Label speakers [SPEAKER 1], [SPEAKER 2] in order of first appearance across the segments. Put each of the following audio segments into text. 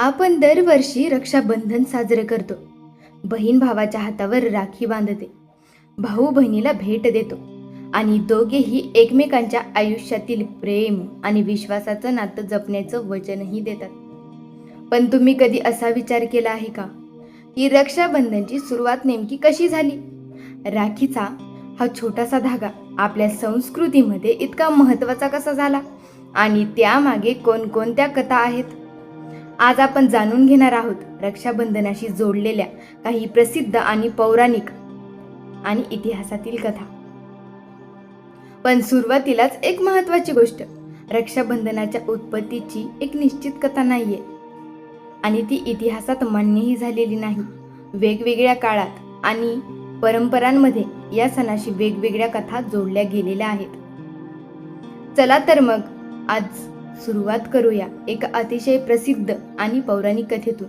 [SPEAKER 1] आपण दरवर्षी रक्षाबंधन साजरे करतो. बहीण भावाच्या हातावर राखी बांधते, भाऊ बहिणीला भेट देतो आणि दोघेही एकमेकांच्या आयुष्यातील प्रेम आणि विश्वासाचं नातं जपण्याचं वचनही देतात. पण तुम्ही कधी असा विचार केला आहे का की रक्षाबंधनची सुरुवात नेमकी कशी झाली? राखीचा हा छोटासा धागा आपल्या संस्कृतीमध्ये इतका महत्त्वाचा कसा झाला आणि त्यामागे कोणकोणत्या कथा आहेत? आज आपण जाणून घेणार आहोत रक्षाबंधनाशी जोडलेल्या काही प्रसिद्ध आणि पौराणिक आणि इतिहासातील कथा. पण सुरुवातीलाच एक महत्त्वाची गोष्ट, रक्षाबंधनाच्या उत्पत्तीची एक निश्चित कथा नाहीये आणि ती इतिहासात मान्यही झालेली नाही. वेगवेगळ्या काळात आणि परंपरांमध्ये या सणाशी वेगवेगळ्या कथा जोडल्या गेलेल्या आहेत. चला तर मग आज सुरुवात करूया एका अतिशय प्रसिद्ध आणि पौराणिक कथेतून.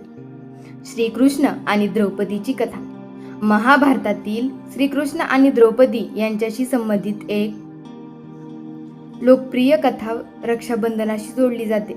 [SPEAKER 1] श्रीकृष्ण आणि द्रौपदीची कथा. महाभारतातील श्रीकृष्ण आणि द्रौपदी यांच्याशी संबंधित एक लोकप्रिय कथा रक्षाबंधनाशी जोडली जाते.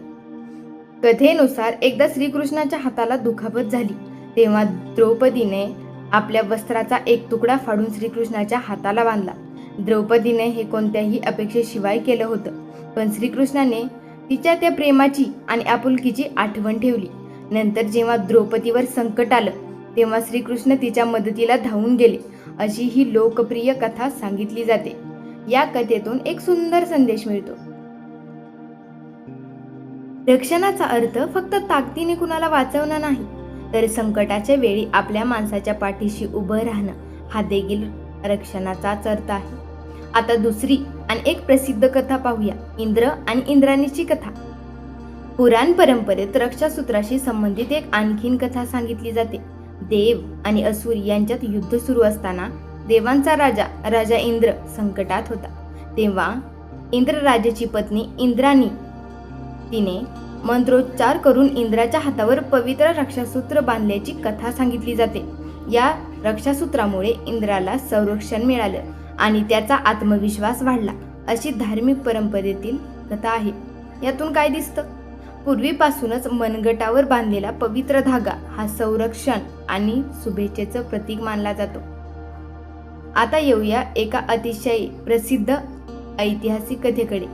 [SPEAKER 1] कथेनुसार एकदा श्रीकृष्णाच्या हाताला दुखापत झाली तेव्हा द्रौपदीने आपल्या वस्त्राचा एक तुकडा फाडून श्रीकृष्णाच्या हाताला बांधला. द्रौपदीने हे कोणत्याही अपेक्षेशिवाय केलं होतं, पण श्रीकृष्णाने तिच्या त्या प्रेमाची आणि आपुलकीची आठवण ठेवली. नंतर जेव्हा द्रौपदीवर संकट आलं तेव्हा श्रीकृष्ण तिच्या मदतीला धावून गेले, अशी ही लोकप्रिय कथा सांगितली जाते. या कथेतून एक सुंदर संदेश मिळतो. रक्षणाचा अर्थ फक्त ताकदीने कुणाला वाचवणं नाही, तर संकटाच्या वेळी आपल्या माणसाच्या पाठीशी उभं राहणं हा देखील रक्षणाचाच अर्थ आहे. आता दुसरी आणि एक प्रसिद्ध कथा पाहूया, इंद्र आणि इंद्राणीची कथा. पुराण परंपरेत रक्षासूत्राशी संबंधित एक आणखीन कथा सांगितली जाते. देव आणि असुर यांच्यात युद्ध सुरू असताना देवांचा राजा इंद्र संकटात होता. तेव्हा इंद्रराजाची पत्नी इंद्राणी तिने मंत्रोच्चार करून इंद्राच्या हातावर पवित्र रक्षासूत्र बांधल्याची कथा सांगितली जाते. या रक्षासूत्रामुळे इंद्राला संरक्षण मिळालं आणि त्याचा आत्मविश्वास वाढला, अशी धार्मिक परंपरेतील कथा आहे. यातून काय दिसतं? पूर्वीपासूनच मनगटावर बांधलेला पवित्र धागा हा संरक्षण आणि शुभेच्छेचं प्रतीक मानला जातो. आता येऊया एका अतिशय प्रसिद्ध ऐतिहासिक कथेकडे.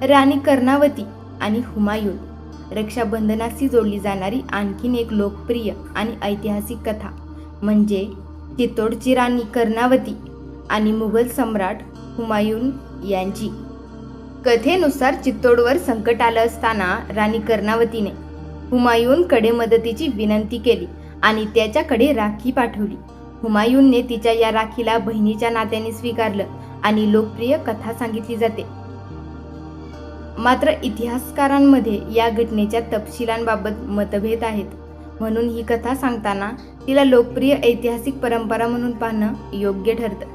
[SPEAKER 1] राणी कर्णावती आणि हुमायून. रक्षाबंधनाशी जोडली जाणारी आणखीन एक लोकप्रिय आणि ऐतिहासिक कथा म्हणजे चित्तोडची राणी कर्णावती आणि मुघल सम्राट हुमायून यांची. कथेनुसार चित्तोडवर संकट आलं असताना राणी कर्णावतीने हुमायूनकडे मदतीची विनंती केली आणि त्याच्याकडे राखी पाठवली. हुमायूनने तिच्या या राखीला बहिणीच्या नात्याने स्वीकारलं आणि लोकप्रिय कथा सांगितली जाते. मात्र इतिहासकारांमध्ये या घटनेच्या तपशिलांबाबत मतभेद आहेत, म्हणून ही कथा सांगताना तिला लोकप्रिय ऐतिहासिक परंपरा म्हणून पाहणं योग्य ठरतं.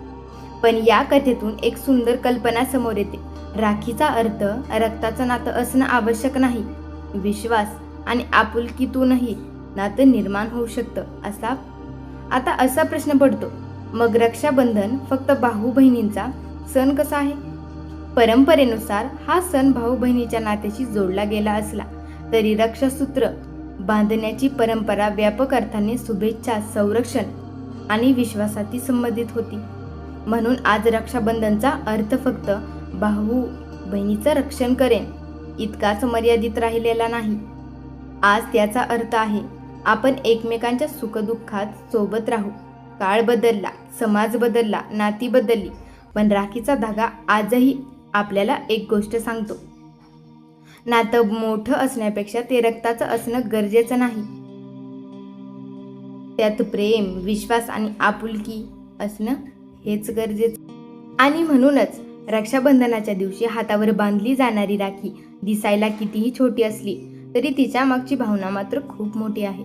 [SPEAKER 1] पण या कथेतून एक सुंदर कल्पना समोर येते. राखीचा अर्थ रक्ताचं नातं असणं आवश्यक नाही, विश्वास आणि आपुलकीतूनही नातं निर्माण होऊ शकतं असा. आता असा प्रश्न पडतो, मग रक्षाबंधन फक्त भाऊ बहिणींचा सण कसा आहे? परंपरेनुसार हा सण भाऊ बहिणीच्या नात्याशी जोडला गेला असला तरी रक्षासूत्र बांधण्याची परंपरा व्यापक अर्थाने शुभेच्छा, संरक्षण आणि विश्वासाशी संबंधित होती. म्हणून आज रक्षाबंधनचा अर्थ फक्त भाऊ बहिणीचं रक्षण करेन इतकाच मर्यादित राहिलेला नाही. आज त्याचा अर्थ आहे आपण एकमेकांच्या सुखदुःखात सोबत राहू. काळ बदलला, समाज बदलला, नाती बदलली, पण राखीचा धागा आजही आपल्याला एक गोष्ट सांगतो, नातं मोठं असण्यापेक्षा ते रक्ताचं असणं गरजेचं नाही. त्यात प्रेम, विश्वास आणि आपुलकी असणं हेच गरजेचं. आणि म्हणूनच रक्षाबंधनाच्या दिवशी हातावर बांधली जाणारी राखी दिसायला कितीही छोटी असली तरी तिच्या मागची भावना मात्र खूप मोठी आहे.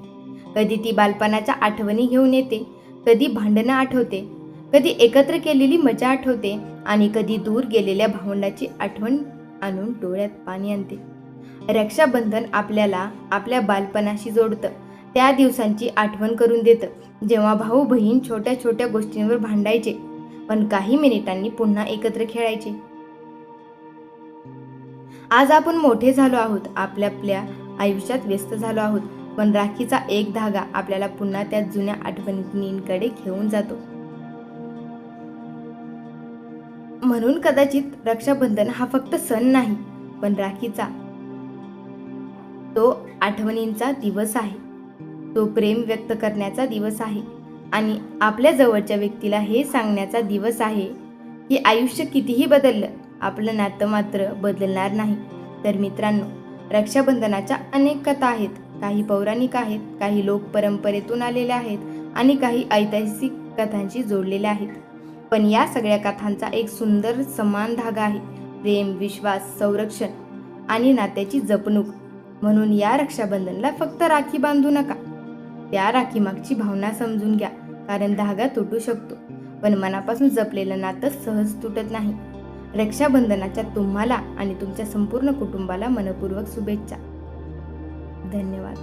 [SPEAKER 1] कधी ती बालपणाच्या आठवणी घेऊन येते, कधी भांडणं आठवते, कधी एकत्र केलेली मजा आठवते आणि कधी दूर गेलेल्या भावंडाची आठवण आणून डोळ्यात पाणी आणते. रक्षाबंधन आपल्याला आपल्या बालपणाशी जोडतं, त्या दिवसांची आठवण करून देतं जेव्हा भाऊ बहीण छोट्या छोट्या गोष्टींवर भांडायचे पण काही मिनिटांनी पुन्हा एकत्र खेळायचे. आज आपण मोठे झालो आहोत, आपल्या आयुष्यात व्यस्त झालो आहोत, पण राखीचा एक धागा आपल्याला पुन्हा त्या जुन्या आठवणींकडे घेऊन जातो. म्हणून कदाचित रक्षाबंधन हा फक्त सण नाही, पण राखीचा तो आठवणींचा दिवस आहे. तो प्रेम व्यक्त करण्याचा दिवस आहे आणि आपल्या जवळच्या व्यक्तीला हे सांगण्याचा दिवस आहे की आयुष्य कितीही बदललं, आपलं नातं मात्र बदलणार नाही. तर मित्रांनो, रक्षाबंधनाच्या अनेक कथा आहेत. काही पौराणिक आहेत, काही लोक परंपरेतून आलेल्या आहेत आणि काही ऐतिहासिक कथांशी जोडलेल्या आहेत. पण या सगळ्या कथांचा एक सुंदर समान धागा आहे: प्रेम, विश्वास, संरक्षण आणि नात्याची जपणूक. म्हणून या रक्षाबंधनला फक्त राखी बांधू नका, त्या राखीमागची भावना समजून घ्या. कारण धागा तुटू शकतो, पण मनापासून जपलेलं नातं सहज तुटत नाही. रक्षाबंधनाच्या तुम्हाला आणि तुमच्या संपूर्ण कुटुंबाला मनपूर्वक शुभेच्छा. धन्यवाद.